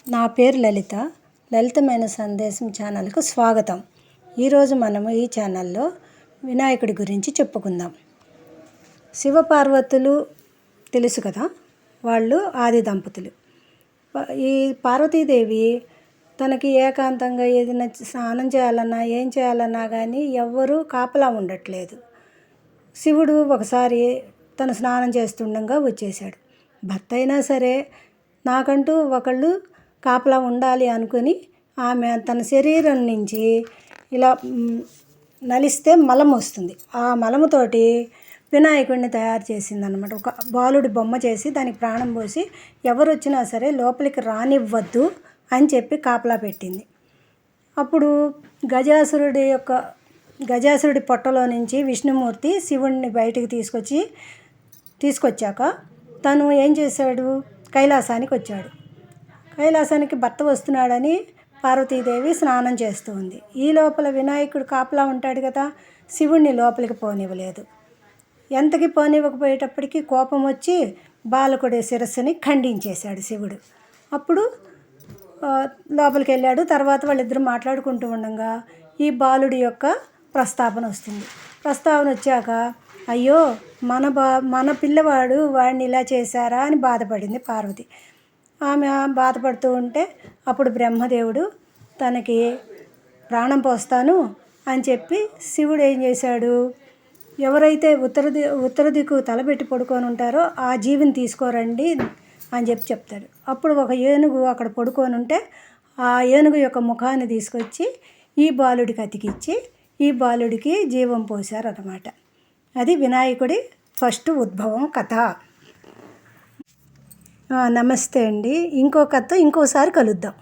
నా పేరు లలిత. లలితమైన సందేశం ఛానల్కు స్వాగతం. ఈరోజు మనము ఈ ఛానల్లో వినాయకుడి గురించి చెప్పుకుందాం. శివపార్వతులు తెలుసు కదా, వాళ్ళు ఆది దంపతులు. ఈ పార్వతీదేవి తనకి ఏకాంతంగా ఏదైనా స్నానం చేయాలన్నా ఏం చేయాలన్నా కానీ ఎవ్వరూ కాపలా ఉండట్లేదు. శివుడు ఒకసారి తను స్నానం చేస్తుండగా వచ్చేసాడు. భర్త అయినా సరే నాకంటూ ఒకళ్ళు కాపలా ఉండాలి అనుకుని ఆమె తన శరీరం నుంచి ఇలా నలిస్తే మలం వస్తుంది. ఆ మలముతోటి వినాయకుడిని తయారు చేసిందనమాట. ఒక బాలుడి బొమ్మ చేసి దానికి ప్రాణం పోసి ఎవరు వచ్చినా సరే లోపలికి రానివ్వద్దు అని చెప్పి కాపలా పెట్టింది. అప్పుడు గజాసురుడి పొట్టలో నుంచి విష్ణుమూర్తి శివుడిని బయటికి తీసుకొచ్చాక తను ఏం చేశాడు, కైలాసానికి వచ్చాడు. కైలాసానికి భర్త వస్తున్నాడని పార్వతీదేవి స్నానం చేస్తూ ఉంది. ఈ లోపల వినాయకుడు కాపలా ఉంటాడు కదా, శివుడిని లోపలికి పోనివ్వలేదు. ఎంతకి పోనివ్వకపోయేటప్పటికి కోపం వచ్చి బాలకుడి శిరస్సుని ఖండించేశాడు శివుడు. అప్పుడు లోపలికి వెళ్ళాడు. తర్వాత వాళ్ళిద్దరూ మాట్లాడుకుంటూ ఉండగా ఈ బాలుడి యొక్క ప్రస్తావన వస్తుంది. ప్రస్తావన వచ్చాక అయ్యో మన పిల్లవాడు వాడిని ఇలా చేశారా అని బాధపడింది పార్వతి. ఆమె బాధపడుతూ ఉంటే అప్పుడు బ్రహ్మదేవుడు తనకి ప్రాణం పోస్తాను అని చెప్పి శివుడు ఏం చేశాడు, ఎవరైతే ఉత్తర దిక్కు తలపెట్టి పడుకొని ఉంటారో ఆ జీవిని తీసుకోరండి అని చెప్తాడు. అప్పుడు ఒక ఏనుగు అక్కడ పడుకొని ఉంటే ఆ ఏనుగు యొక్క ముఖాన్ని తీసుకొచ్చి ఈ బాలుడికి అతికిచ్చి ఈ బాలుడికి జీవం పోశారన్నమాట. అది వినాయకుడి ఫస్ట్ ఉద్భవం కథ. నమస్తే అండి. ఇంకో కథ ఇంకోసారి కలుద్దాం.